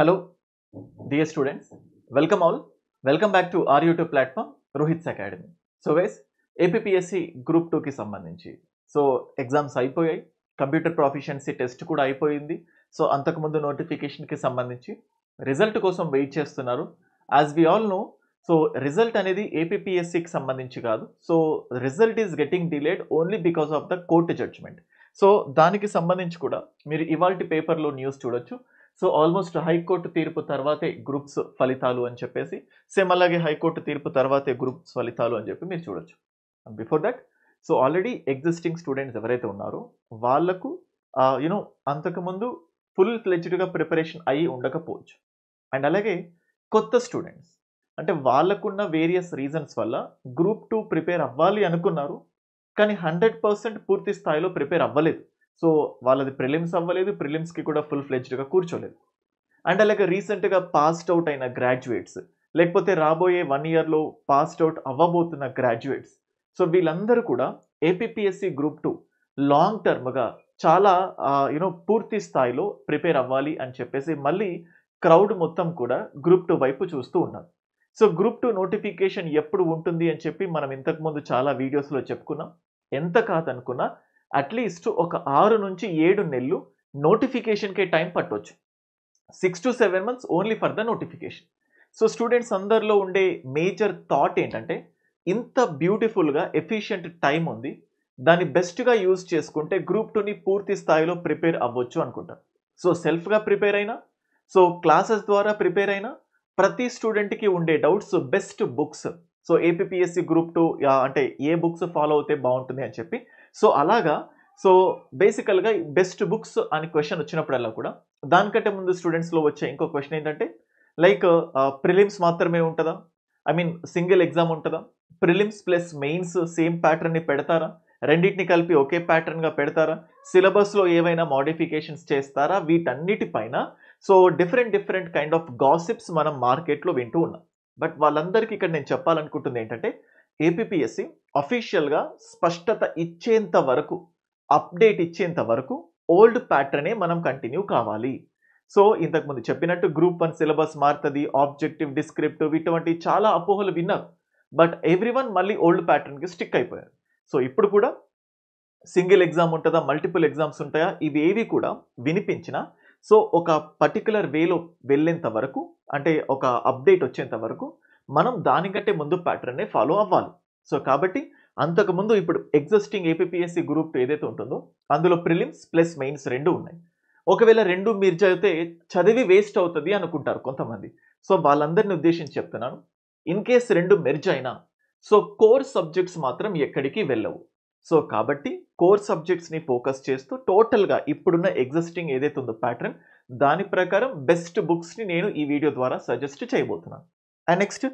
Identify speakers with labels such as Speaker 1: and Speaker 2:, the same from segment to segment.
Speaker 1: Hello, dear students. Welcome all. Welcome back to our YouTube platform, Rohit's Academy. So guys, APPSC Group 2 కి సంబంధించి exams అయిపోయాయి, computer proficiency test కూడా అయిపోయింది. అంతకుముందు నోటిఫికేషన్కి సంబంధించి రిజల్ట్ కోసం వెయిట్ చేస్తున్నారు. As we all know, result అనేది ఏపీపీఎస్సికి సంబంధించి కాదు. Result is getting delayed only because of the court judgment. దానికి సంబంధించి కూడా మీరు ఇవాల్టి పేపర్లో న్యూస్ చూడొచ్చు. ఆల్మోస్ట్ హైకోర్టు తీర్పు తర్వాతే గ్రూప్స్ ఫలితాలు అని చెప్పేసి, సేమ్ అలాగే హైకోర్టు తీర్పు తర్వాతే గ్రూప్స్ ఫలితాలు అని చెప్పి మీరు చూడొచ్చు. Before that already existing students ఎవరైతే ఉన్నారో వాళ్ళకు అంతకుముందు ఫుల్ ఫ్లెడ్జ్డ్గా ప్రిపరేషన్ అయ్యి ఉండకపోవచ్చు. అండ్ అలాగే కొత్త స్టూడెంట్స్ అంటే వాళ్ళకున్న వేరియస్ రీజన్స్ వల్ల గ్రూప్ 2 ప్రిపేర్ అవ్వాలి అనుకున్నారు, కానీ 100% పూర్తి స్థాయిలో ప్రిపేర్ అవ్వలేదు. వాళ్ళది ప్రిలిమ్స్ అవ్వలేదు, ప్రిలిమ్స్కి కూడా ఫుల్ ఫ్లెడ్జ్డ్గా కూర్చోలేదు. అండ్ అలాగే రీసెంట్గా పాస్డ్ అవుట్ అయిన గ్రాడ్యుయేట్స్, లేకపోతే రాబోయే 1 ఇయర్లో పాస్డ్ అవుట్ అవ్వబోతున్న గ్రాడ్యుయేట్స్, వీళ్ళందరూ కూడా ఏపీపీఎస్సి గ్రూప్ 2 లాంగ్ టర్మ్గా చాలా పూర్తి స్థాయిలో ప్రిపేర్ అవ్వాలి అని చెప్పేసి మళ్ళీ క్రౌడ్ మొత్తం కూడా గ్రూప్ 2 వైపు చూస్తూ ఉన్నారు. గ్రూప్ 2 నోటిఫికేషన్ ఎప్పుడు ఉంటుంది అని చెప్పి మనం ఇంతకుముందు చాలా వీడియోస్లో చెప్పుకున్నాం. ఎంత కాదనుకున్నా అట్లీస్ట్ ఒక 6 నుంచి 7 నెలలు నోటిఫికేషన్కే టైం పట్టవచ్చు. 6 to 7 months only for the notification. Students అందరిలో ఉండే మేజర్ థాట్ ఏంటంటే, ఇంత బ్యూటిఫుల్గా ఎఫిషియంట్ టైం ఉంది, దాన్ని బెస్ట్గా యూజ్ చేసుకుంటే గ్రూప్ 2ని పూర్తి స్థాయిలో ప్రిపేర్ అవ్వచ్చు అనుకుంటారు. సెల్ఫ్గా ప్రిపేర్ అయినా, క్లాసెస్ ద్వారా ప్రిపేర్ అయినా, ప్రతి స్టూడెంట్కి ఉండే doubts best books. APPSC group 2 అంటే ఏ బుక్స్ ఫాలో అవుతే బాగుంటుంది అని చెప్పి అలాగా బేసికల్గా బెస్ట్ బుక్స్ అని క్వశ్చన్ వచ్చినప్పుడల్లా కూడా దానికంటే ముందు స్టూడెంట్స్లో వచ్చే ఇంకో క్వశ్చన్ ఏంటంటే, లైక్ ప్రిలిమ్స్ మాత్రమే ఉంటుందా, సింగిల్ ఎగ్జామ్ ఉంటుందా, ప్రిలిమ్స్ ప్లస్ మెయిన్స్ సేమ్ ప్యాటర్న్ని పెడతారా, రెండింటిని కలిపి ఒకే ప్యాటర్న్గా పెడతారా, సిలబస్లో ఏవైనా మోడిఫికేషన్స్ చేస్తారా, వీటన్నిటిపైన డిఫరెంట్ కైండ్ ఆఫ్ గాసిప్స్ మనం మార్కెట్లో వింటూ ఉన్నాం. బట్ వాళ్ళందరికీ ఇక్కడ నేను చెప్పాలనుకుంటుంది ఏంటంటే, ఏపీపీఎస్సి అఫీషియల్గా స్పష్టత ఇచ్చేంత వరకు, అప్డేట్ ఇచ్చేంత వరకు ఓల్డ్ ప్యాటర్నే మనం కంటిన్యూ కావాలి. ఇంతకుముందు చెప్పినట్టు గ్రూప్ 1 సిలబస్ మారుతుంది, ఆబ్జెక్టివ్, డిస్క్రిప్టివ్, ఇటువంటి చాలా అపోహలు విన్నారు. బట్ ఎవ్రీవన్ మళ్ళీ ఓల్డ్ ప్యాటర్న్కి స్టిక్ అయిపోయారు. ఇప్పుడు కూడా సింగిల్ ఎగ్జామ్ ఉంటుందా, మల్టిపుల్ ఎగ్జామ్స్ ఉంటాయా, ఇవేవి కూడా వినిపించిన ఒక పర్టికులర్ వేలో వెళ్ళేంత వరకు, అంటే ఒక అప్డేట్ వచ్చేంత వరకు మనం దానికంటే ముందు ప్యాటర్న్నే ఫాలో అవ్వాలి. కాబట్టి అంతకుముందు ఇప్పుడు ఎగ్జిస్టింగ్ ఏపీపీఎస్సి గ్రూప్ 2 ఏదైతే ఉంటుందో అందులో ప్రిలిమ్స్ ప్లస్ మెయిన్స్ 2 ఉన్నాయి. ఒకవేళ 2 మీరు చదివి వేస్ట్ అవుతుంది అనుకుంటారు కొంతమంది. వాళ్ళందరిని ఉద్దేశించి చెప్తున్నాను, ఇన్ కేస్ 2 మెర్జ్ అయినా కోర్ సబ్జెక్ట్స్ మాత్రం ఎక్కడికి వెళ్ళవు. కాబట్టి కోర్ సబ్జెక్ట్స్ని ఫోకస్ చేస్తూ టోటల్గా ఇప్పుడున్న ఎగ్జిస్టింగ్ ఏదైతే ఉందో ప్యాటర్న్, దాని ప్రకారం బెస్ట్ బుక్స్ని నేను ఈ వీడియో ద్వారా సజెస్ట్ చేయబోతున్నాను. అండ్ నెక్స్ట్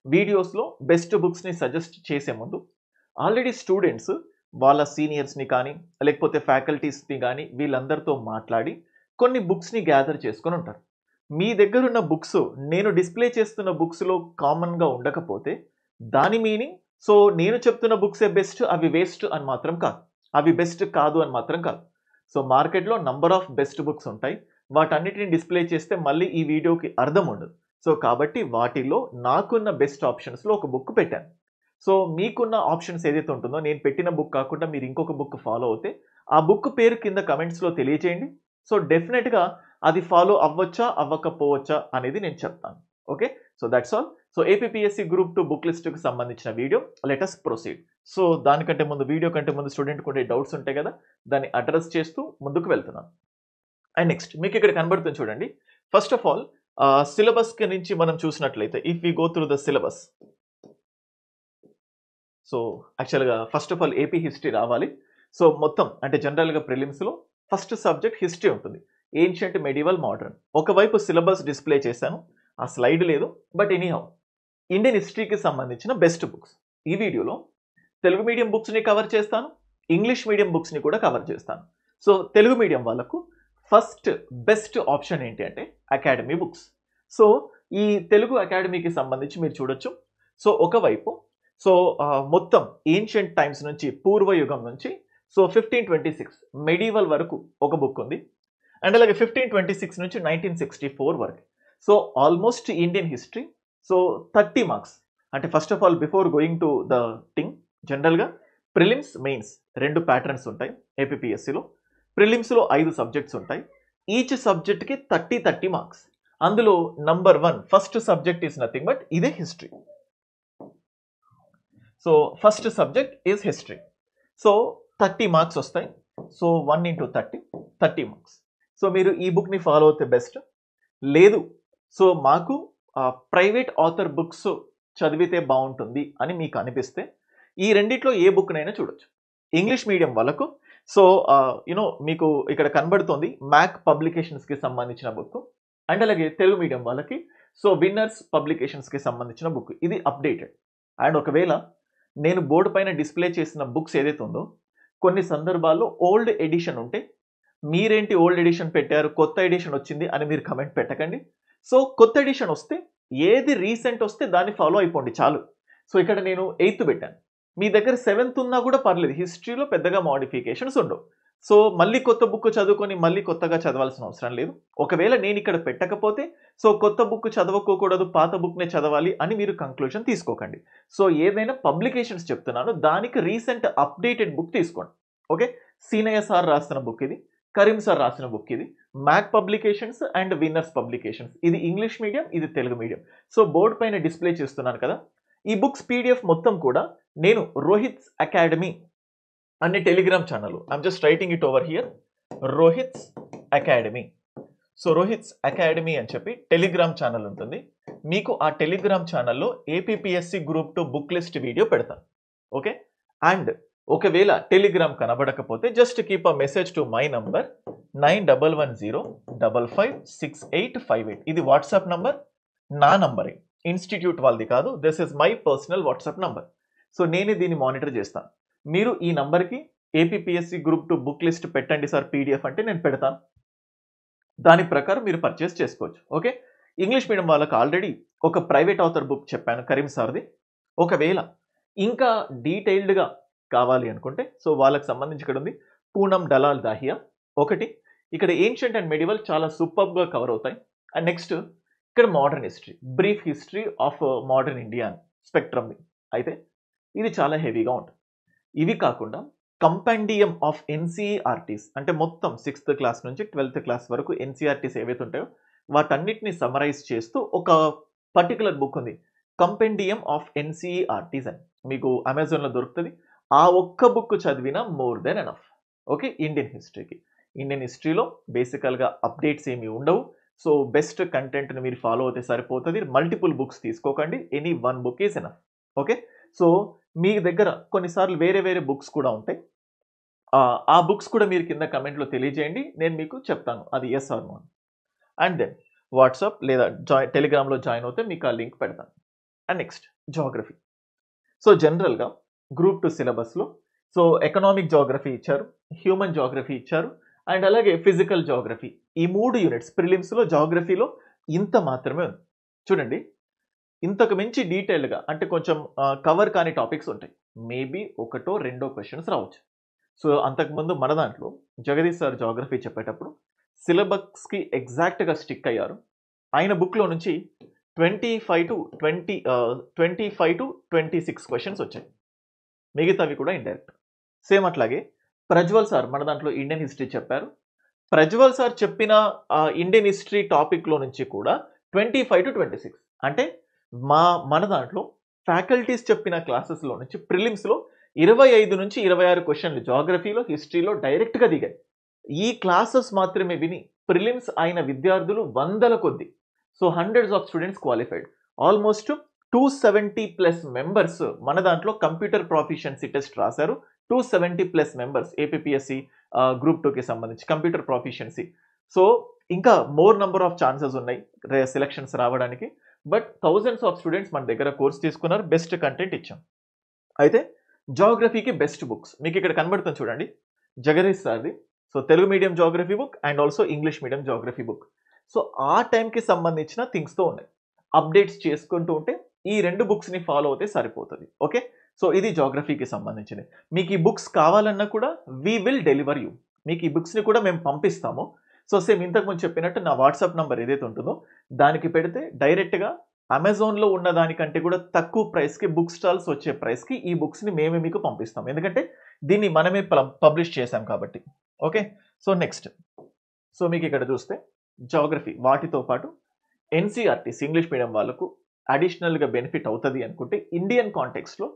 Speaker 1: వీడియోస్లో బెస్ట్ బుక్స్ని సజెస్ట్ చేసే ముందు ఆల్రెడీ స్టూడెంట్స్ వాళ్ళ సీనియర్స్ని కానీ లేకపోతే ఫ్యాకల్టీస్ని కానీ వీళ్ళందరితో మాట్లాడి కొన్ని బుక్స్ని గ్యాదర్ చేసుకొని ఉంటారు. మీ దగ్గర ఉన్న బుక్స్ నేను డిస్ప్లే చేస్తున్న బుక్స్లో కామన్గా ఉండకపోతే దాని మీనింగ్ నేను చెప్తున్న బుక్సే బెస్ట్, అవి వేస్ట్ అని మాత్రం కాదు, అవి బెస్ట్ కాదు అని మాత్రం కాదు. మార్కెట్లో నంబర్ ఆఫ్ బెస్ట్ బుక్స్ ఉంటాయి, వాటన్నిటిని డిస్ప్లే చేస్తే మళ్ళీ ఈ వీడియోకి అర్థం ఉండదు. కాబట్టి వాటిలో నాకున్న బెస్ట్ ఆప్షన్స్లో ఒక బుక్ పెట్టాను. మీకున్న ఆప్షన్స్ ఏదైతే ఉంటుందో, నేను పెట్టిన బుక్ కాకుండా మీరు ఇంకొక బుక్ ఫాలో అవుతే ఆ బుక్ పేరు కింద కమెంట్స్లో తెలియచేయండి. డెఫినెట్గా అది ఫాలో అవ్వచ్చా అవ్వకపోవచ్చా అనేది నేను చెప్తాను. Okay, that's all. APPSC group 2 book లిస్ట్కి సంబంధించిన వీడియో, లెట్ us ప్రొసీడ్. దానికంటే ముందు, వీడియో కంటే ముందు స్టూడెంట్కి ఉండే డౌట్స్ ఉంటాయి కదా, దాన్ని అడ్రస్ చేస్తూ ముందుకు వెళ్తున్నాను. అండ్ నెక్స్ట్ మీకు ఇక్కడ కనబడుతుంది చూడండి. ఫస్ట్ ఆఫ్ ఆల్ సిలబస్ నుంచి మనం చూసినట్లయితే, if we go through the syllabus, యాక్చువల్గా first of all AP history రావాలి. మొత్తం అంటే జనరల్గా ప్రిలిమ్స్లో ఫస్ట్ సబ్జెక్ట్ హిస్టరీ ఉంటుంది, ఏన్షియంట్, మెడివల్, మోడర్న్. ఒకవైపు సిలబస్ డిస్ప్లే చేశాను, ఆ స్లైడ్ లేదు, బట్ ఎనీహౌ ఇండియన్ హిస్టరీకి సంబంధించిన బెస్ట్ బుక్స్. ఈ వీడియోలో తెలుగు మీడియం బుక్స్ని కవర్ చేస్తాను, ఇంగ్లీష్ మీడియం బుక్స్ని కూడా కవర్ చేస్తాను. తెలుగు మీడియం వాళ్ళకు ఫస్ట్ బెస్ట్ ఆప్షన్ ఏంటి అంటే అకాడమీ బుక్స్. ఈ తెలుగు అకాడమీకి సంబంధించి మీరు చూడొచ్చు. ఒకవైపు మొత్తం ఏన్షియంట్ టైమ్స్ నుంచి, పూర్వయుగం నుంచి 1526 మెడివల్ వరకు ఒక బుక్ ఉంది. అండ్ అలాగే 1526 నుంచి 1964 వరకు so almost Indian history. So 30 marks. అంటే first of all before going to the thing, జనరల్గా ప్రిలిమ్స్ మెయిన్స్ 2 ప్యాటర్న్స్ ఉంటాయి ఏపీపీఎస్సీలో. ప్రిలిమ్స్లో 5 సబ్జెక్ట్స్ ఉంటాయి. ఈచ్ సబ్జెక్ట్కి 30 మార్క్స్. అందులో number 1 first subject is nothing but ఇదే history. So first subject is history. So 30 marks వస్తాయి. So 1 into 30 marks. So మీరు ఈ బుక్ని ఫాలో అవుతే బెస్ట్. లేదు సో మాకు ప్రైవేట్ ఆథర్ బుక్స్ చదివితే బాగుంటుంది అని మీకు అనిపిస్తే ఈ రెండిట్లో ఏ బుక్నైనా చూడొచ్చు. ఇంగ్లీష్ మీడియం వాళ్ళకు సో మీకు ఇక్కడ కనబడుతోంది మ్యాక్ పబ్లికేషన్స్కి సంబంధించిన బుక్. అండ్ అలాగే తెలుగు మీడియం వాళ్ళకి సో విన్నర్స్ పబ్లికేషన్స్కి సంబంధించిన బుక్. ఇది అప్డేటెడ్. అండ్ ఒకవేళ నేను బోర్డు పైన డిస్ప్లే చేసిన బుక్స్ ఏదైతే ఉందో కొన్ని సందర్భాల్లో ఓల్డ్ ఎడిషన్ ఉంటే మీరేంటి ఓల్డ్ ఎడిషన్ పెట్టారు, కొత్త ఎడిషన్ వచ్చింది అని మీరు కమెంట్ పెట్టకండి. సో కొత్త ఎడిషన్ వస్తే ఏది రీసెంట్ వస్తే దాన్ని ఫాలో అయిపోండి చాలు. సో ఇక్కడ నేను 8th పెట్టాను, మీ దగ్గర 7th ఉన్నా కూడా పర్లేదు, హిస్టరీలో పెద్దగా మోడిఫికేషన్స్ ఉండవు. సో మళ్ళీ కొత్త బుక్ చదువుకొని మళ్ళీ కొత్తగా చదవాల్సిన అవసరం లేదు. ఒకవేళ నేను ఇక్కడ పెట్టకపోతే సో కొత్త బుక్ చదవకోకూడదు, పాత బుక్నే చదవాలి అని మీరు కంక్లూజన్ తీసుకోకండి. సో ఏదైనా పబ్లికేషన్స్ చెప్తున్నాను దానికి రీసెంట్ అప్డేటెడ్ బుక్ తీసుకోండి. ఓకే, సీనయ్య సార్ రాసిన బుక్ ఇది, కరీం సార్ రాసిన బుక్ ఇది, Mac publications and winners publications. ఇది ఇంగ్లీష్ మీడియం, ఇది తెలుగు మీడియం. సో బోర్డు పైన డిస్ప్లే చేస్తున్నాను కదా. ఈ బుక్స్ పీడిఎఫ్ మొత్తం కూడా నేను రోహిత్స్ అకాడమీ అనే Telegram channel, I'm just writing it over here, Rohit's Academy. So Rohit's Academy అని చెప్పి టెలిగ్రామ్ ఛానల్ ఉంటుంది. మీకు ఆ టెలిగ్రామ్ ఛానల్లో APPSC group 2 book list video పెడతాను. ఓకే, అండ్ ఒకవేళ టెలిగ్రామ్ కనబడకపోతే just keep a message to my number 9110556858. ఇది వాట్సాప్ నంబర్, నా నంబరే, ఇన్స్టిట్యూట్ వాళ్ళది కాదు. This is my personal WhatsApp number. So నేనే దీన్ని మానిటర్ చేస్తాను. మీరు ఈ నంబర్కి ఏపీపీఎస్సీ గ్రూప్ 2 బుక్ లిస్ట్ పెట్టండి సార్ పీడిఎఫ్ అంటే నేను పెడతాను. దాని ప్రకారం మీరు పర్చేస్ చేసుకోవచ్చు. ఓకే, ఇంగ్లీష్ మీడియం వాళ్ళకి ఆల్రెడీ ఒక ప్రైవేట్ ఆథర్ బుక్ చెప్పాను కరీం సార్ది. ఒకవేళ ఇంకా డీటెయిల్డ్గా కావాలి అనుకుంటే సో వాళ్ళకి సంబంధించి ఇక్కడ ఉంది పూనం దలాల్ దాహియా ఒకటి. ఇక్కడ ఏన్షియంట్ అండ్ మెడివల్ చాలా సూపర్గా కవర్ అవుతాయి. అండ్ నెక్స్ట్ ఇక్కడ modern history, brief history of modern India spectrum. అయితే ఇది చాలా హెవీగా ఉంటుంది. ఇవి కాకుండా కంపెండియం ఆఫ్ ఎన్సీఈఆర్టీస్ అంటే మొత్తం 6th క్లాస్ నుంచి 12th క్లాస్ వరకు ఎన్సీఆర్టీస్ ఏవైతే ఉంటాయో వాటన్నిటిని సమరైజ్ చేస్తూ ఒక పర్టికులర్ బుక్ ఉంది, కంపెండియం ఆఫ్ ఎన్సీఈఆర్టీస్ అని. మీకు అమెజాన్లో దొరుకుతుంది. ఆ ఒక్క బుక్ చదివినా more than enough. Okay, Indian హిస్టరీకి. ఇండియన్ హిస్టరీలో బేసికల్గా అప్డేట్స్ ఏమీ ఉండవు. సో బెస్ట్ కంటెంట్ని మీరు ఫాలో అయితే సరిపోతుంది. మల్టిపుల్ బుక్స్ తీసుకోకండి, any one book is enough. Okay, so మీ దగ్గర కొన్నిసార్లు వేరే వేరే బుక్స్ కూడా ఉంటాయి. ఆ బుక్స్ కూడా మీరు కింద కమెంట్లో తెలియజేయండి, నేను మీకు చెప్తాను అది S R no. And then WhatsApp లేదా టెలిగ్రామ్లో జాయిన్ అవుతే మీకు ఆ లింక్ పెడతాను. And next geography. సో జనరల్గా గ్రూప్ 2 సిలబస్లో సో ఎకనామిక్ జాగ్రఫీ ఇచ్చారు, హ్యూమన్ జాగ్రఫీ ఇచ్చారు, అండ్ అలాగే ఫిజికల్ జాగ్రఫీ. ఈ 3 యూనిట్స్ ప్రిలిమ్స్లో జాగ్రఫీలో ఇంత మాత్రమే ఉంది. చూడండి, ఇంతకు మించి డీటెయిల్గా అంటే కొంచెం కవర్ కాని టాపిక్స్ ఉంటాయి. మేబీ 1 or 2 క్వశ్చన్స్ రావచ్చు. సో అంతకుముందు మన దాంట్లో జగదీష్ సార్ జాగ్రఫీ చెప్పేటప్పుడు సిలబస్కి ఎగ్జాక్ట్గా స్టిక్ అయ్యారు. ఆయన బుక్లో నుంచి 25 to 26 క్వశ్చన్స్ వచ్చాయి, మిగతావి కూడా ఇండైరెక్ట్. సేమ్ అట్లాగే ప్రజ్వల్ సార్ మన దాంట్లో ఇండియన్ హిస్టరీ చెప్పారు. ప్రజ్వల్ సార్ చెప్పిన ఇండియన్ హిస్టరీ టాపిక్లో నుంచి కూడా 25 to 26 అంటే మన దాంట్లో ఫ్యాకల్టీస్ చెప్పిన క్లాసెస్లో నుంచి ప్రిలిమ్స్లో 25 నుంచి 26 క్వశ్చన్లు జాగ్రఫీలో హిస్టరీలో డైరెక్ట్గా దిగాయి. ఈ క్లాసెస్ మాత్రమే విని ప్రిలిమ్స్ అయిన విద్యార్థులు 100ల కొద్ది. So hundreds of students qualified. Almost 270+ members మన దాంట్లో కంప్యూటర్ ప్రాఫిషియన్సీ టెస్ట్ రాశారు. 270+ మెంబర్స్ ఏపీపీఎస్సీ గ్రూప్ 2కి సంబంధించి కంప్యూటర్ ప్రాఫిషియన్సీ. సో ఇంకా మోర్ నంబర్ ఆఫ్ ఛాన్సెస్ ఉన్నాయి సెలక్షన్స్ రావడానికి. బట్ థౌజండ్స్ ఆఫ్ స్టూడెంట్స్ మన దగ్గర కోర్స్ తీసుకున్నారు, బెస్ట్ కంటెంట్ ఇచ్చాం. అయితే జాగ్రఫీకి బెస్ట్ బుక్స్ మీకు ఇక్కడ కనబడుతుంది చూడండి, జగదీష్ సార్ది. So Telugu medium geography book and also English medium geography book. So ఆ టైంకి సంబంధించిన థింగ్స్తో ఉన్నాయి. అప్డేట్స్ చేసుకుంటూ ఉంటే ఈ 2 బుక్స్ని ఫాలో అవుతే సరిపోతుంది. ఓకే, సో ఇది జాగ్రఫీకి సంబంధించింది. మీకు ఈ బుక్స్ కావాలన్నా కూడా వీ విల్ డెలివర్ యూ. మీకు ఈ బుక్స్ని కూడా మేము పంపిస్తాము. సో సేమ్ ఇంతకుముందు చెప్పినట్టు నా వాట్సాప్ నంబర్ ఏదైతే ఉంటుందో దానికి పెడితే డైరెక్ట్గా అమెజాన్లో ఉన్న దానికంటే కూడా తక్కువ ప్రైస్కి బుక్ స్టాల్స్ వచ్చే ప్రైస్కి ఈ బుక్స్ని మేమే మీకు పంపిస్తాం, ఎందుకంటే దీన్ని మనమే పబ్లిష్ చేసాం కాబట్టి. ఓకే, సో నెక్స్ట్, సో మీకు ఇక్కడ చూస్తే జాగ్రఫీ వాటితో పాటు ఎన్సీఆర్టీస్ ఇంగ్లీష్ మీడియం వాళ్ళకు అడిషనల్గా బెనిఫిట్ అవుతుంది అనుకుంటే ఇండియన్ కాంటెక్స్లో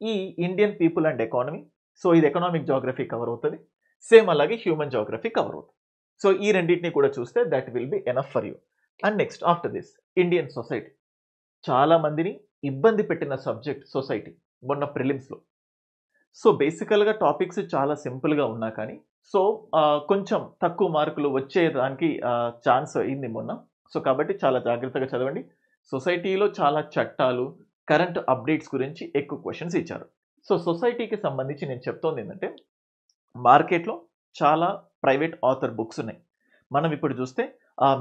Speaker 1: ఈ Indian people and economy, so ఇది ఎకనామిక్ జాగ్రఫీ కవర్ అవుతుంది, సేమ్ అలాగే హ్యూమన్ జాగ్రఫీ కవర్ అవుతుంది. సో ఈ రెండింటిని కూడా చూస్తే that will be enough for you. And next after this Indian society, చాలా మందిని ఇబ్బంది పెట్టిన సబ్జెక్ట్ సొసైటీ మొన్న ప్రిలిమ్స్లో. సో బేసికల్గా టాపిక్స్ చాలా సింపుల్గా ఉన్నా కానీ సో కొంచెం తక్కువ మార్కులు వచ్చేదానికి ఛాన్స్ అయింది మొన్న. సో కాబట్టి చాలా జాగ్రత్తగా చదవండి. సొసైటీలో చాలా చట్టాలు, కరెంట్ అప్డేట్స్ గురించి ఎక్కువ క్వశ్చన్స్ ఇచ్చారు. సో సొసైటీకి సంబంధించి నేను చెప్తోంది ఏంటంటే మార్కెట్లో చాలా ప్రైవేట్ ఆథర్ బుక్స్ ఉన్నాయి. మనం ఇప్పుడు చూస్తే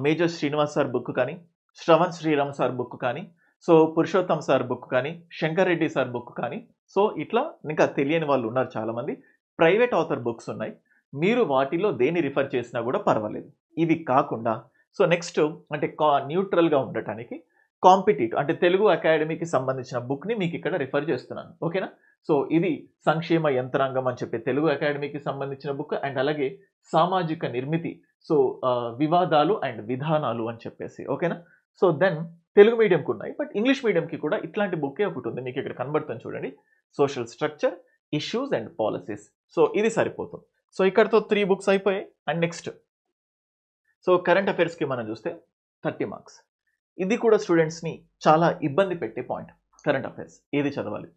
Speaker 1: మేజర్ శ్రీనివాస్ సార్ బుక్ కానీ, శ్రవణ్ శ్రీరామ్ సార్ బుక్ కానీ, సో పురుషోత్తం సార్ బుక్ కానీ, శంకర్ రెడ్డి సార్ బుక్ కానీ, సో ఇట్లా ఇంకా తెలియని వాళ్ళు ఉన్నారు చాలామంది. ప్రైవేట్ ఆథర్ బుక్స్ ఉన్నాయి, మీరు వాటిలో దేన్ని రిఫర్ చేసినా కూడా పర్వాలేదు. ఇవి కాకుండా సో నెక్స్ట్ అంటే న్యూట్రల్గా ఉండటానికి కాంపిటేటివ్ అంటే తెలుగు అకాడమీకి సంబంధించిన బుక్ని మీకు ఇక్కడ రిఫర్ చేస్తున్నాను. ఓకేనా, సో ఇది సంక్షేమ యంత్రాంగం అని చెప్పి తెలుగు అకాడమీకి సంబంధించిన బుక్, అండ్ అలాగే సామాజిక నిర్మితి, సో వివాదాలు అండ్ విధానాలు అని చెప్పేసి. ఓకేనా, సో దెన్ తెలుగు మీడియంకి ఉన్నాయి, బట్ ఇంగ్లీష్ మీడియంకి కూడా ఇట్లాంటి బుక్కే ఒకటి ఉంది, మీకు ఇక్కడ కనబడుతుంది చూడండి, social structure, issues and policies. So ఇది సరిపోతుంది. సో ఇక్కడతో 3 బుక్స్ అయిపోయాయి. అండ్ నెక్స్ట్ సో కరెంట్ అఫైర్స్కి మనం చూస్తే 30 మార్క్స్. ఇది కూడా స్టూడెంట్స్ని చాలా ఇబ్బంది పెట్టే పాయింట్. కరెంట్ అఫైర్స్ ఏది చదవాలి,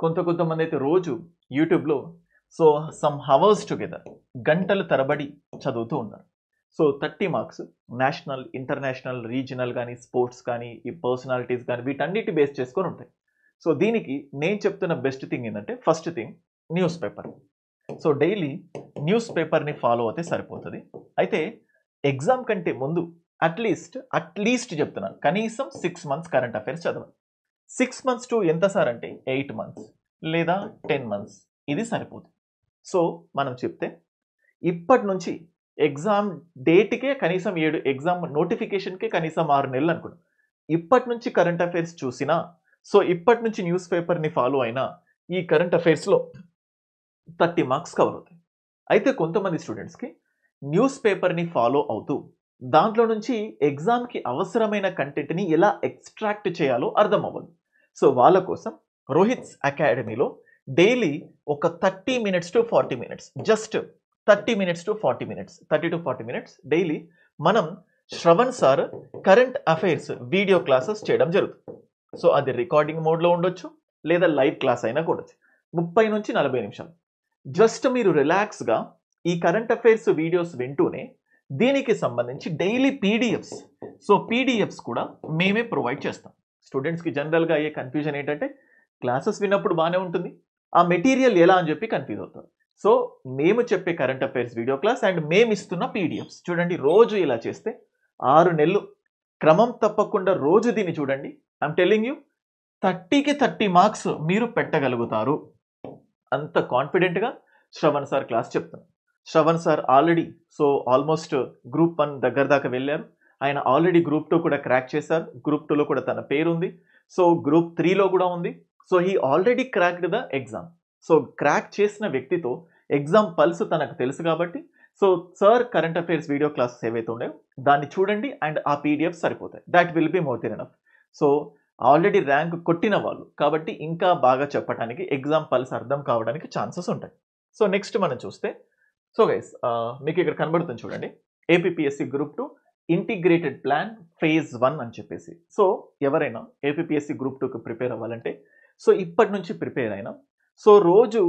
Speaker 1: కొంతమంది అయితే రోజు యూట్యూబ్లో సో సమ్ హవర్స్ టుగెదర్ గంటలు తరబడి చదువుతూ ఉన్నారు. So 30 marks national, international, regional కానీ, స్పోర్ట్స్ కానీ, ఈ పర్సనాలిటీస్ కానీ వీటన్నిటి బేస్ చేసుకొని ఉంటాయి. సో దీనికి నేను చెప్తున్న బెస్ట్ థింగ్ ఏంటంటే first thing news paper. So daily news పేపర్ని ఫాలో అయితే సరిపోతుంది. అయితే ఎగ్జామ్ కంటే ముందు అట్లీస్ట్ చెప్తున్నాను, కనీసం 6 మంత్స్ కరెంట్ అఫైర్స్ చదవాలి. 6 మంత్స్ టు ఎంత సార్ అంటే 8 మంత్స్ లేదా 10 మంత్స్, ఇది సరిపోతుంది. సో మనం చెప్తే ఇప్పటి నుంచి ఎగ్జామ్ డేట్కే కనీసం 7, ఎగ్జామ్ నోటిఫికేషన్కే కనీసం 6 నెలలు అనుకున్నాం. ఇప్పటి నుంచి కరెంట్ అఫైర్స్ చూసినా, సో ఇప్పటి నుంచి న్యూస్ పేపర్ని ఫాలో అయినా ఈ కరెంట్ అఫైర్స్లో 30 మార్క్స్ కవర్ అవుతాయి. అయితే కొంతమంది స్టూడెంట్స్కి న్యూస్ పేపర్ని ఫాలో అవుతూ దాంట్లో నుంచి ఎగ్జామ్కి అవసరమైన కంటెంట్ని ఎలా ఎక్స్ట్రాక్ట్ చేయాలో అర్థం అవ్వదు. సో వాళ్ళ కోసం రోహిత్స్ అకాడమీలో డైలీ ఒక 30 minutes to 40 minutes, just 30 minutes to 40 minutes, 30 to 40 minutes daily మనం Shravan sir current affairs video classes చేయడం జరుగుతుంది. సో అది రికార్డింగ్ మోడ్లో ఉండొచ్చు లేదా లైవ్ క్లాస్ అయినా కూడా 30 నుంచి 40 నిమిషాలు. జస్ట్ మీరు రిలాక్స్గా ఈ కరెంట్ అఫైర్స్ వీడియోస్ వింటూనే దీనికి సంబంధించి డైలీ పీడిఎఫ్స్, సో పీడిఎఫ్స్ కూడా మేమే ప్రొవైడ్ చేస్తాం. స్టూడెంట్స్కి జనరల్గా అయ్యే కన్ఫ్యూజన్ ఏంటంటే క్లాసెస్ విన్నప్పుడు బాగానే ఉంటుంది, ఆ మెటీరియల్ ఎలా అని చెప్పి కన్ఫ్యూజ్ అవుతారు. సో మేము చెప్పే current affairs video class and మేము ఇస్తున్న పీడిఎఫ్స్ చూడండి, రోజు ఇలా చేస్తే 6 నెలలు క్రమం తప్పకుండా రోజు దీన్ని చూడండి. ఐఎమ్ టెల్లింగ్ యూ 30కి 30 మార్క్స్ మీరు పెట్టగలుగుతారు. అంత కాన్ఫిడెంట్గా శ్రవణ్ సార్ క్లాస్ చెప్తున్నారు. Shravan sir already so almost group 1 దగ్గర దాకా వెళ్ళారు. ఆయన ఆల్రెడీ గ్రూప్ 2 కూడా క్రాక్ చేశారు. గ్రూప్ 2లో కూడా తన పేరు ఉంది. సో గ్రూప్ 3లో కూడా ఉంది. So he already cracked the exam. So crack చేసిన వ్యక్తితో ఎగ్జామ్ పల్స్ తనకు తెలుసు కాబట్టి so sir current affairs video classes ఏవైతే ఉన్నాయో దాన్ని చూడండి అండ్ ఆ పీడిఎఫ్ సరిపోతాయి. That will be more than enough. So already rank కొట్టిన వాళ్ళు కాబట్టి ఇంకా బాగా చెప్పడానికి, ఎగ్జామ్ పల్స్ అర్థం కావడానికి ఛాన్సెస్ ఉంటాయి. సో నెక్స్ట్ మనం చూస్తే సో గైస్ మీకు ఇక్కడ కనబడుతుంది చూడండి, APPSC group 2 integrated plan phase 1 అని చెప్పేసి. సో ఎవరైనా ఏపీపీఎస్సీ గ్రూప్ 2కి ప్రిపేర్ అవ్వాలంటే సో ఇప్పటి నుంచి ప్రిపేర్ అయినా సో రోజు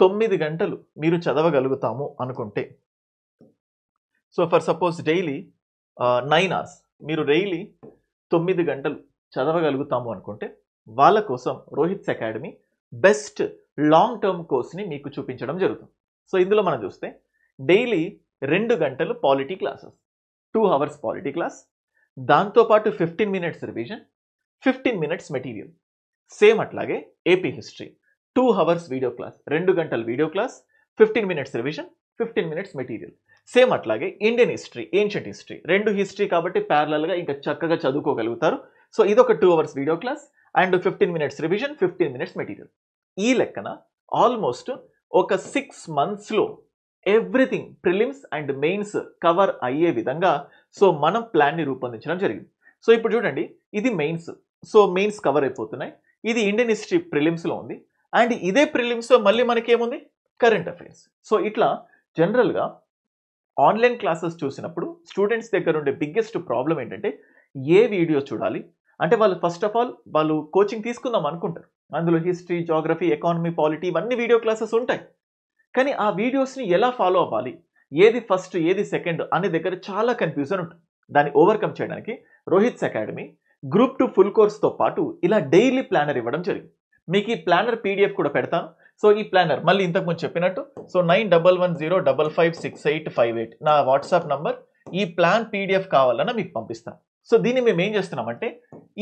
Speaker 1: 9 గంటలు మీరు చదవగలుగుతాము అనుకుంటే, so for suppose daily 9 hours మీరు డైలీ 9 గంటలు చదవగలుగుతాము అనుకుంటే వాళ్ళ కోసం Rohit's academy best long term కోర్స్ని మీకు చూపించడం జరుగుతుంది. సో ఇందులో మనం చూస్తే డైలీ 2 గంటలు polity classes, 2 hours polity class, దాంతోపాటు 15 minutes revision, 15 minutes material. Same అట్లాగే AP history 2 hours video class, 2 గంటల video class, 15 minutes revision, 15 minutes material. Same అట్లాగే ఇండియన్ హిస్టరీ, ఏన్షియంట్ హిస్టరీ, రెండు హిస్టరీ కాబట్టి ప్యారలల్గా ఇంకా చక్కగా చదువుకోగలుగుతారు. సో ఇది ఒక 2 hours video class and 15 minutes revision, 15 minutes material. ఈ లెక్కన ఆల్మోస్ట్ ఒక 6 మంత్స్లో everything prelims and mains cover అయ్యే విధంగా సో మనం ప్లాన్ని రూపొందించడం జరిగింది. సో ఇప్పుడు చూడండి, ఇది మెయిన్స్, సో మెయిన్స్ కవర్ అయిపోతున్నాయి. ఇది ఇండియన్ హిస్టరీ ప్రిలిమ్స్లో ఉంది అండ్ ఇదే ప్రిలిమ్స్లో మళ్ళీ మనకి ఏముంది, కరెంట్ అఫైర్స్. సో ఇట్లా జనరల్గా ఆన్లైన్ క్లాసెస్ చూసినప్పుడు స్టూడెంట్స్ దగ్గర ఉండే బిగ్గెస్ట్ ప్రాబ్లం ఏంటంటే ఏ వీడియో చూడాలి అంటే వాళ్ళు ఫస్ట్ ఆఫ్ ఆల్ వాళ్ళు కోచింగ్ తీసుకుందాం అనుకుంటారు, అందులో హిస్టరీ, జాగ్రఫీ, ఎకానమీ, పాలిటీ ఇవన్నీ వీడియో క్లాసెస్ ఉంటాయి. కానీ ఆ వీడియోస్ని ఎలా ఫాలో అవ్వాలి, ఏది ఫస్ట్ ఏది సెకండ్ అనే దగ్గర చాలా కన్ఫ్యూజన్ ఉంటుంది. దాన్ని ఓవర్కమ్ చేయడానికి రోహిత్స్ అకాడమీ గ్రూప్ 2 ఫుల్ కోర్స్తో పాటు ఇలా డైలీ ప్లానర్ ఇవ్వడం జరిగింది. మీకు ఈ ప్లానర్ పీడిఎఫ్ కూడా పెడతాను. సో ఈ ప్లానర్ మళ్ళీ ఇంతకుముందు చెప్పినట్టు సో 9110556858 నా వాట్సాప్ నంబర్. ఈ ప్లాన్ పీడిఎఫ్ కావాలన్నా మీకు పంపిస్తాను. సో దీన్ని మేము ఏం చేస్తున్నామంటే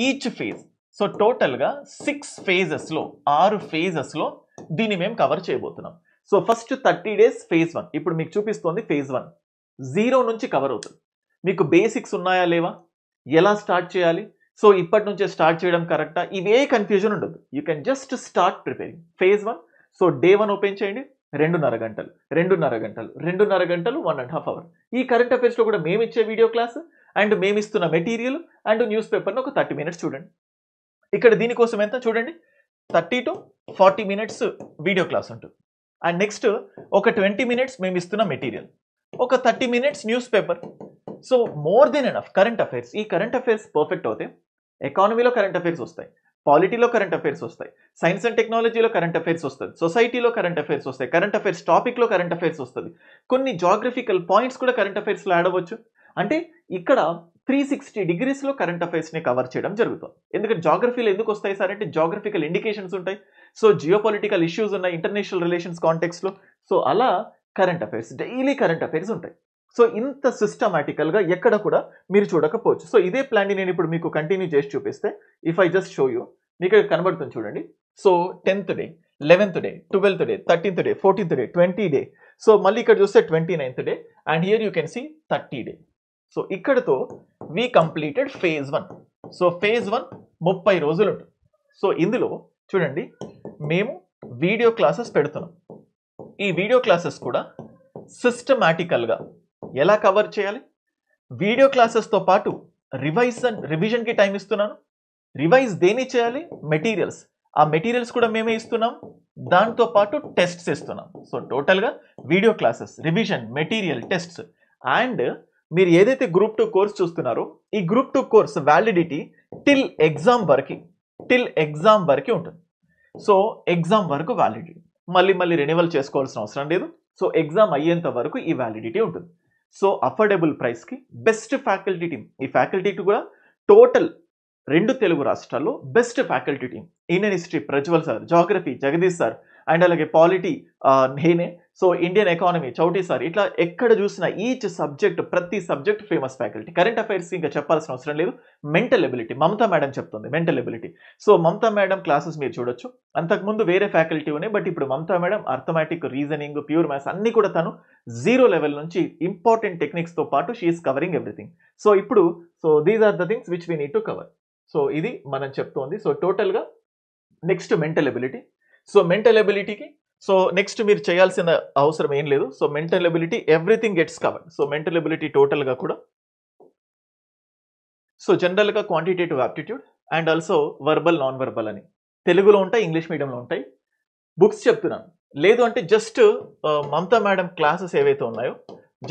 Speaker 1: ఈచ్ ఫేజ్, సో టోటల్గా 6 ఫేజెస్లో 6 ఫేజెస్లో దీన్ని మేము కవర్ చేయబోతున్నాం. సో ఫస్ట్ 30 డేస్ ఫేజ్ 1 ఇప్పుడు మీకు చూపిస్తోంది. ఫేజ్ 1 0 నుంచి కవర్ అవుతుంది. మీకు బేసిక్స్ ఉన్నాయా లేవా, ఎలా స్టార్ట్ చేయాలి, సో ఇప్పటి నుంచే స్టార్ట్ చేయడం కరెక్టా, ఇవే కన్ఫ్యూజన్ ఉండదు. You can just start preparing. Phase 1 so day 1 open చేయండి, 2.5 గంటలు 2.5 గంటలు 2.5 గంటలు 1.5 అవర్. ఈ కరెంట్ అఫైర్స్లో కూడా మేము ఇచ్చే వీడియో క్లాస్ అండ్ మేము ఇస్తున్న మెటీరియల్ అండ్ న్యూస్ పేపర్ని ఒక 30 మినిట్స్ చూడండి. ఇక్కడ దీనికోసం ఎంత చూడండి, 30 to 40 మినిట్స్ వీడియో క్లాస్ ఉంటుంది. అండ్ నెక్స్ట్ ఒక 20 మినిట్స్ మేము ఇస్తున్న మెటీరియల్, ఒక 30 minutes news paper. So more than enough current affairs. ఈ కరెంట్ అఫైర్స్ పర్ఫెక్ట్ అవుతే ఎకానమీలో కరెంట్ అఫైర్స్ వస్తాయి, పాలిటీలో కరెంట్ అఫైర్స్ వస్తాయి, సైన్స్ అండ్ టెక్నాలజీలో కరెంట్ అఫైర్స్ వస్తుంది, సొసైటీలో కరెంట్ అఫైర్స్ వస్తాయి, కరెంట్ అఫైర్స్ టాపిక్లో కరెంట్ అఫైర్స్ వస్తుంది, కొన్ని జాగ్రఫికల్ పాయింట్స్ కూడా కరెంట్ అఫైర్స్లో యాడ్ అవ్వచ్చు. అంటే ఇక్కడ 360 డిగ్రీస్లో కరెంట్ అఫైర్స్ని కవర్ చేయడం జరుగుతుంది. ఎందుకంటే జాగ్రఫీలో ఎందుకు వస్తాయి సార్ అంటే జాగ్రఫికల్ ఇండికేషన్స్ ఉంటాయి, సో జియోపాలిటికల్ ఇష్యూస్ ఉన్నాయి ఇంటర్నేషనల్ రిలేషన్స్ కాంటెక్స్లో. సో అలా current affairs, daily current affairs ఉంటాయి. సో ఇంత సిస్టమాటికల్గా ఎక్కడ కూడా మీరు చూడకపోవచ్చు. సో ఇదే ప్లాన్ని నేను ఇప్పుడు మీకు కంటిన్యూ చేసి చూపిస్తే, if I just show you, మీకు ఇక్కడ కనబడుతుంది చూడండి. So 10th day, 11th day, 12th day, 13th day, 14th day, 20 day, so మళ్ళీ ఇక్కడ చూస్తే 29th day and here you can see 30 day. So ఇక్కడతో we completed phase 1. So phase 1 30 రోజులు ఉంటుంది. సో ఇందులో చూడండి మేము వీడియో క్లాసెస్ పెడుతున్నాం. ఈ వీడియో క్లాసెస్ కూడా సిస్టమాటికల్గా ఎలా కవర్ చేయాలి, వీడియో క్లాసెస్తో పాటు రివిజన్కి టైం ఇస్తున్నాను. రివైజ్ దేని చేయాలి, మెటీరియల్స్, ఆ మెటీరియల్స్ కూడా మేమే ఇస్తున్నాం, దాంతో పాటు టెస్ట్స్ ఇస్తున్నాం. సో టోటల్గా video classes, revision, material, tests. And మీరు ఏదైతే గ్రూప్ 2 కోర్స్ చూస్తున్నారో ఈ group 2 course validity till exam వరకు ఉంటుంది. సో ఎగ్జామ్ వరకు వ్యాలిడిటీ, మళ్ళీ రెన్యువల్ చేసుకోవాల్సిన అవసరం లేదు. సో ఎగ్జామ్ అయ్యేంత వరకు ఈ వ్యాలిడిటీ ఉంటుంది. సో అఫోర్డబుల్ ప్రైస్కి బెస్ట్ ఫ్యాకల్టీ టీమ్. ఈ ఫ్యాకల్టీ కూడా టోటల్ 2 తెలుగు రాష్ట్రాల్లో best faculty team. Indian history Prajwal sir, geography Jagadish sir, and అలాగే పాలిటీ నేనే, సో ఇండియన్ ఎకానమీ చౌటీ సార్. ఇట్లా ఎక్కడ చూసినా ఈచ్ సబ్జెక్ట్, ప్రతి subject famous faculty. Current affairs ఇంకా చెప్పాల్సిన అవసరం లేదు. మెంటల్ ఎబిలిటీ మమతా మేడం చెప్తుంది, mental ability. So Mamata madam classes మీరు చూడొచ్చు. అంతకుముందు వేరే ఫ్యాకల్టీ ఉన్నాయి, బట్ ఇప్పుడు Mamata madam arithmetic, reasoning, pure maths అన్ని కూడా తను 0 లెవెల్ నుంచి ఇంపార్టెంట్ టెక్నిక్స్తో పాటు షీఈస్ కవరింగ్ ఎవ్రీథింగ్. సో ఇప్పుడు these are the things which we need to cover. So ఇది మనం చెప్తోంది. సో టోటల్గా next mental ability. So mental ఎబిలిటీకి సో నెక్స్ట్ మీరు చేయాల్సిన అవసరం ఏం లేదు. So mental ability everything gets covered. So mental ability టోటల్గా కూడా సో జనరల్గా quantitative aptitude and also verbal, non verbal అని తెలుగులో ఉంటాయి, ఇంగ్లీష్ మీడియంలో ఉంటాయి. బుక్స్ చెప్తున్నాను, లేదు అంటే జస్ట్ మమతా మేడం క్లాసెస్ ఏవైతే ఉన్నాయో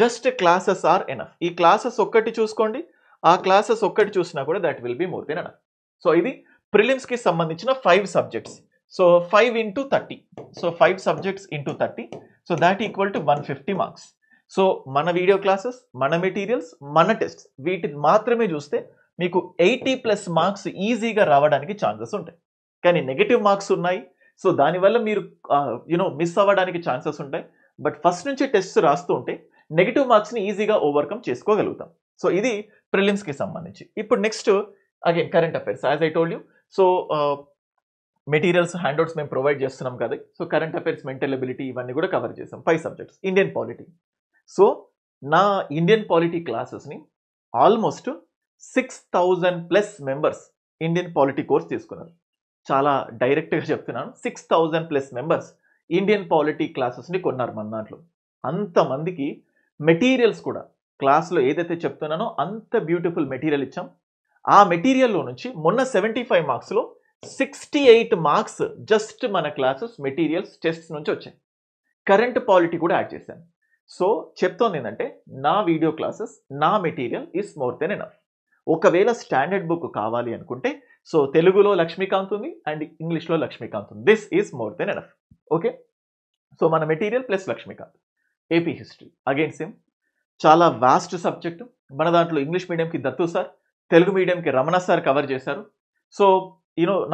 Speaker 1: జస్ట్ క్లాసెస్ ఆర్ ఎనఫ్. ఈ క్లాసెస్ ఒక్కటి చూసుకోండి, ఆ క్లాసెస్ ఒక్కటి చూసినా కూడా that will be more than enough. So ఇది ప్రిలిమ్స్కి సంబంధించిన 5 subjects. So 5 into 30. So 5 subjects into 30. So that equal to 150 marks. So మన వీడియో క్లాసెస్, మన మెటీరియల్స్, మన టెస్ట్స్ వీటిని మాత్రమే చూస్తే మీకు 80+ మార్క్స్ ఈజీగా రావడానికి ఛాన్సెస్ ఉంటాయి. కానీ నెగిటివ్ మార్క్స్ ఉన్నాయి. సో దానివల్ల మీరు మిస్ అవ్వడానికి ఛాన్సెస్ ఉంటాయి. బట్ ఫస్ట్ నుంచి టెస్ట్ రాస్తూ ఉంటే నెగిటివ్ మార్క్స్ని ఈజీగా ఓవర్కమ్ చేసుకోగలుగుతాం. సో ఇది ప్రిలిమ్స్కి సంబంధించి. ఇప్పుడు next again current affairs. As I told you, so materials, handouts మేము ప్రొవైడ్ చేస్తున్నాం కదా. So current affairs, mental ability ఇవన్నీ కూడా కవర్ చేసాం. 5 సబ్జెక్ట్స్. Indian polity. సో నా ఇండియన్ పాలిటీ క్లాసెస్ని almost 6,000+ members Indian polity course తీసుకున్నారు. చాలా డైరెక్ట్గా చెప్తున్నాను, 6,000+ మెంబర్స్ ఇండియన్ పాలిటీ క్లాసెస్ని కొన్నారు మన దాంట్లో. అంతమందికి మెటీరియల్స్ కూడా క్లాస్లో ఏదైతే చెప్తున్నానో అంత బ్యూటిఫుల్ మెటీరియల్ ఇచ్చాం. ఆ మెటీరియల్లో నుంచి మొన్న 75 మార్క్స్లో 68 మార్క్స్ జస్ట్ మన క్లాసెస్ మెటీరియల్స్ టెస్ట్స్ నుంచి వచ్చాయి. కరెంట్ పాలిటీ కూడా యాడ్ చేశాను. సో చెప్తోంది ఏంటంటే నా వీడియో క్లాసెస్, నా material is more than enough. ఒకవేళ స్టాండర్డ్ బుక్ కావాలి అనుకుంటే సో తెలుగులో లక్ష్మీకాంత్ ఉంది అండ్ ఇంగ్లీష్లో లక్ష్మీకాంత్ ఉంది. This is more than enough. Okay, so మన material plus Laxmikanth. AP history again same, చాలా వాస్ట్ సబ్జెక్టు. మన దాంట్లో ఇంగ్లీష్ మీడియంకి దత్తు సార్, తెలుగు మీడియంకి రమణ సార్ కవర్ చేశారు. సో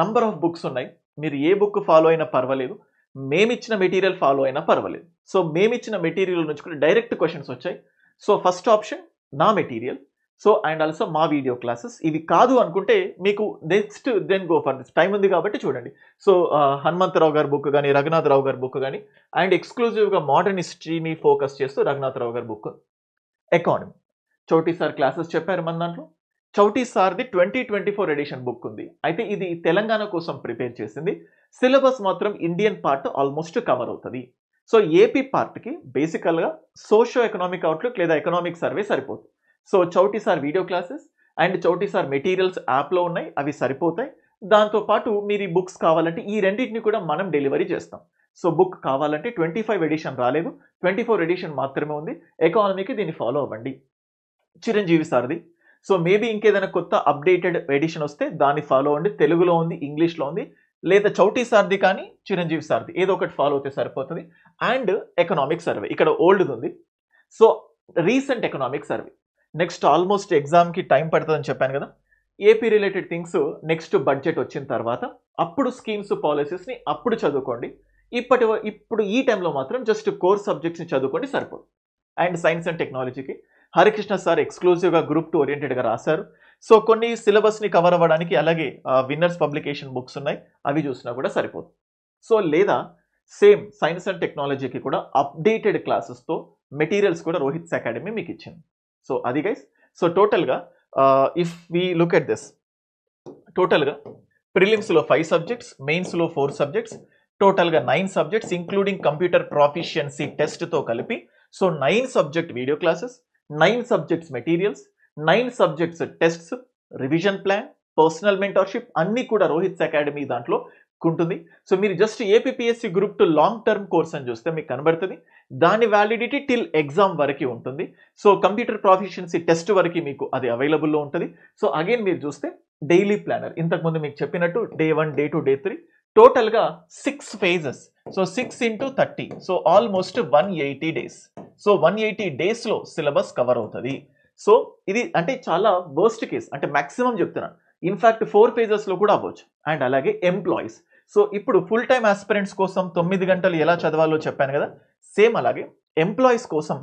Speaker 1: నంబర్ ఆఫ్ బుక్స్ ఉన్నాయి. మీరు ఏ బుక్ ఫాలో అయినా పర్వాలేదు, మేమిచ్చిన మెటీరియల్ ఫాలో అయినా పర్వాలేదు. సో మేమిచ్చిన మెటీరియల్ నుంచి కూడా డైరెక్ట్ క్వశ్చన్స్ వచ్చాయి. సో ఫస్ట్ ఆప్షన్ నా మెటీరియల్, సో అండ్ ఆల్సో మా వీడియో క్లాసెస్. ఇవి కాదు అనుకుంటే మీకు next then go for this. Time ఉంది కాబట్టి చూడండి. సో హనుమంతరావు గారి బుక్ కానీ, రఘునాథరావు గారి బుక్ కానీ, అండ్ ఎక్స్క్లూజివ్గా మోడర్న్ హిస్టరీని ఫోకస్ చేస్తూ రఘునాథరావు గారి book. Economy Chouti sir classes చెప్పారు మన దాంట్లో. చౌటి సార్ది 2024 ఎడిషన్ బుక్ ఉంది. అయితే ఇది తెలంగాణ కోసం ప్రిపేర్ చేసింది. సిలబస్ మాత్రం ఇండియన్ పార్ట్ ఆల్మోస్ట్ కవర్ అవుతుంది. సో ఏపీ పార్ట్కి బేసికల్గా సోషో ఎకనామిక్ అవుట్లుక్ లేదా ఎకనామిక్ సర్వే సరిపోతుంది. So Chouti sir video classes and Chouti sir materials యాప్లో ఉన్నాయి, అవి సరిపోతాయి. దాంతోపాటు మీరు ఈ బుక్స్ కావాలంటే ఈ రెండింటిని కూడా మనం డెలివరీ చేస్తాం. సో బుక్ కావాలంటే 25 ఎడిషన్ రాలేదు, 24 ఎడిషన్ మాత్రమే ఉంది. ఎకానమీకి దీన్ని ఫాలో అవ్వండి. చిరంజీవి సార్ది, సో మేబీ ఇంకేదైనా కొత్త అప్డేటెడ్ ఎడిషన్ వస్తే దాన్ని ఫాలో అవ్వండి. తెలుగులో ఉంది, ఇంగ్లీష్లో ఉంది, లేదా చౌటి సార్ది కానీ చిరంజీవి సార్ది ఏదో ఒకటి ఫాలో అవుతే సరిపోతుంది. అండ్ ఎకనామిక్ సర్వే ఇక్కడ ఓల్డ్ది ఉంది. So recent economic survey next almost ఎగ్జామ్కి టైం పడుతుందని చెప్పాను కదా. AP related things next budget వచ్చిన తర్వాత అప్పుడు స్కీమ్స్ పాలసీస్ని అప్పుడు చదువుకోండి. ఇప్పుడు ఈ టైంలో మాత్రం జస్ట్ కోర్ సబ్జెక్ట్స్ని చదువుకోండి సరిపోదు. అండ్ సైన్స్ అండ్ టెక్నాలజీకి హరికృష్ణ సార్ ఎక్స్క్లూజివ్గా గ్రూప్ 2 ఓరియంటెడ్గా రాశారు. సో కొన్ని సిలబస్ని కవర్ అవ్వడానికి అలాగే విన్నర్స్ పబ్లికేషన్ బుక్స్ ఉన్నాయి, అవి చూసినా కూడా సరిపోదు. సో లేదా సేమ్ సైన్స్ అండ్ టెక్నాలజీకి కూడా అప్డేటెడ్ క్లాసెస్తో మెటీరియల్స్ కూడా రోహిత్స్ అకాడమీ మీకు ఇచ్చింది. సో అది గైస్. సో టోటల్గా if we look at this, టోటల్గా ప్రిలిమ్స్లో 5 సబ్జెక్ట్స్, మెయిన్స్లో 4 సబ్జెక్ట్స్, టోటల్గా 9 సబ్జెక్ట్స్ ఇంక్లూడింగ్ కంప్యూటర్ ప్రాఫిషియన్సీ టెస్ట్తో కలిపి. So 9 subject video classes, 9 subjects materials, 9 subjects tests, revision plan, personal mentorship అన్నీ కూడా రోహిత్స్ అకాడమీ దాంట్లో ఉంటుంది. సో మీరు just APPSC group 2 long term course అని చూస్తే మీకు కనబడుతుంది. దాని వ్యాలిడిటీ టిల్ ఎగ్జామ్ వరకు ఉంటుంది. సో కంప్యూటర్ ప్రాఫిషియన్సీ టెస్ట్ వరకు మీకు అది అవైలబుల్లో ఉంటుంది. సో అగైన్ మీరు చూస్తే డైలీ ప్లానర్ ఇంతకుముందు మీకు చెప్పినట్టు డే 1, డే 2, డే 3 టోటల్గా 6 phases. So 6 into 30, so almost 180 days. So 180 daysలో సిలబస్ కవర్ అవుతుంది. సో ఇది అంటే చాలా వర్స్ట్ కేస్, అంటే మ్యాక్సిమం చెప్తున్నాను. ఇన్ఫ్యాక్ట్ 4 phases కూడా అవ్వచ్చు. అండ్ అలాగే ఎంప్లాయీస్, సో ఇప్పుడు ఫుల్ టైమ్ ఆస్పిరెంట్స్ కోసం 9 గంటలు ఎలా చదవాలో చెప్పాను కదా, సేమ్ అలాగే ఎంప్లాయీస్ కోసం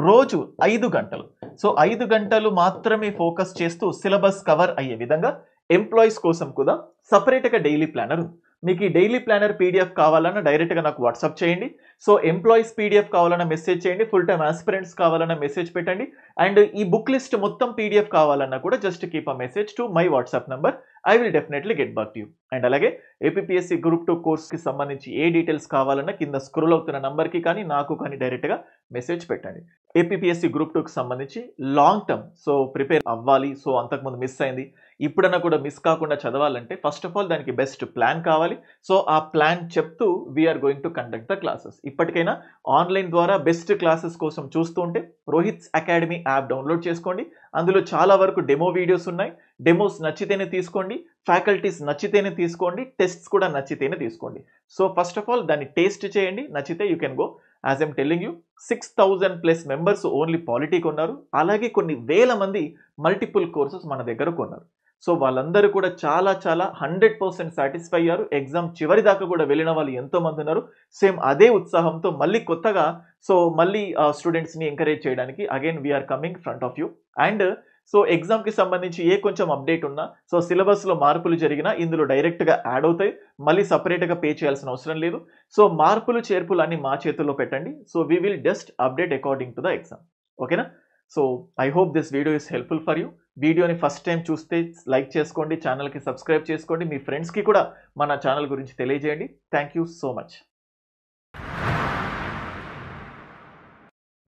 Speaker 1: రోజు 5 గంటలు. సో 5 గంటలు మాత్రమే ఫోకస్ చేస్తూ సిలబస్ కవర్ అయ్యే విధంగా ఎంప్లాయీస్ కోసం కూడా సపరేట్గా డైలీ ప్లానర్ ఉంది. మీకు ఈ డైలీ ప్లానర్ పీడిఎఫ్ కావాలన్నా డైరెక్ట్గా నాకు వాట్సాప్ చేయండి. సో ఎంప్లాయీస్ పీడిఎఫ్ కావాలన్నా మెసేజ్ చేయండి, ఫుల్ టైమ్ ఆస్పిరెంట్స్ కావాలన్నా మెసేజ్ పెట్టండి. అండ్ ఈ బుక్ లిస్ట్ మొత్తం పీడిఎఫ్ కావాలన్నా కూడా just keep a message to my WhatsApp number. I will definitely get back to you. And అలాగే ఏపీపీఎస్సీ గ్రూప్ 2 కోర్స్కి సంబంధించి ఏ డీటెయిల్స్ కావాలన్నా కింద స్క్రోల్ అవుతున్న నంబర్కి కానీ నాకు కానీ డైరెక్ట్గా మెసేజ్ పెట్టండి. ఏపీపీఎస్సీ గ్రూప్ 2కి సంబంధించి లాంగ్ టర్మ్ సో ప్రిపేర్ అవ్వాలి, సో అంతకుముందు మిస్ అయింది, ఇప్పుడన్నా కూడా మిస్ కాకుండా చదవాలంటే ఫస్ట్ ఆఫ్ ఆల్ దానికి బెస్ట్ ప్లాన్ కావాలి. సో ఆ ప్లాన్ చెప్తూ we're going to conduct the classes. ఇప్పటికైనా ఆన్లైన్ ద్వారా బెస్ట్ క్లాసెస్ కోసం చూస్తూ ఉంటే రోహిత్స్ అకాడమీ యాప్ డౌన్లోడ్ చేసుకోండి. అందులో చాలా వరకు డెమో వీడియోస్ ఉన్నాయి. డెమోస్ నచ్చితేనే తీసుకోండి, ఫ్యాకల్టీస్ నచ్చితేనే తీసుకోండి, టెస్ట్స్ కూడా నచ్చితేనే తీసుకోండి. సో ఫస్ట్ ఆఫ్ ఆల్ దాన్ని టేస్ట్ చేయండి, నచ్చితే you can go. As I'm telling you 6,000+ members only polity కొన్నారు. అలాగే కొన్ని వేల మంది మల్టిపుల్ కోర్సెస్ మన దగ్గర కొన్నారు. సో వాళ్ళందరూ కూడా చాలా 100% సాటిస్ఫై అయ్యారు. ఎగ్జామ్ చివరి దాకా కూడా వెళ్ళిన వాళ్ళు ఎంతోమంది ఉన్నారు. సేమ్ అదే ఉత్సాహంతో మళ్ళీ కొత్తగా సో మళ్ళీ స్టూడెంట్స్ని ఎంకరేజ్ చేయడానికి again we're coming front of you. And so ఎగ్జామ్కి సంబంధించి ఏ కొంచెం అప్డేట్ ఉన్నా, సో సిలబస్లో మార్పులు జరిగినా ఇందులో డైరెక్ట్గా యాడ్ అవుతాయి, మళ్ళీ సపరేట్గా పే చేయాల్సిన అవసరం లేదు. సో మార్పులు చేర్పులు అన్ని మా చేతుల్లో పెట్టండి. So we will just update according to the exam. ఓకేనా? So I hope this video is helpful for you. వీడియోని ఫస్ట్ టైం చూస్తే లైక్ చేసుకోండి, ఛానల్కి సబ్స్క్రైబ్ చేసుకోండి, మీ ఫ్రెండ్స్కి కూడా మన ఛానల్ గురించి తెలియజేయండి. Thank you so much.